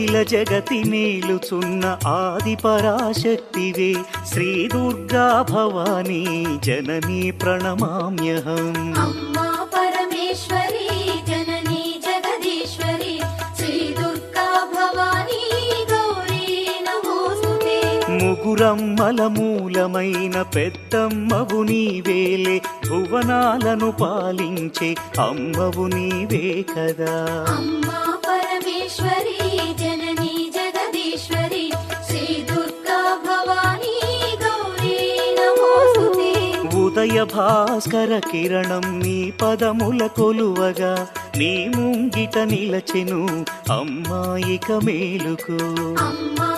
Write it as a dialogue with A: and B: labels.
A: అఖిల జగతి మేలుచున్న ఆది పరాశక్తివే శ్రీ దుర్గా భవానీ జననీ ప్రణమామ్యహం.
B: అమ్మా పరమేశ్వరి జననీ జగదీశ్వరి శ్రీ దుర్గా భవానీ గౌరీ నమోస్తుతే.
A: ముగురమ్మల మూలమైన పెద్దమ్మవు నీవేలే భువనాలను పాలించే అమ్మవు నీవే కదా.
B: అమ్మా పరమేశ్వరి జననీ జగదీశ్వరి శ్రీ దుర్గా భవానీ గౌరీ నమోస్తుతే.
A: ఉదయ భాస్కర కిరణం నీ పదముల కొలువగా నీ ముంగిట నిలచెను అమ్మాయిక మేలుకు.
B: అమ్మా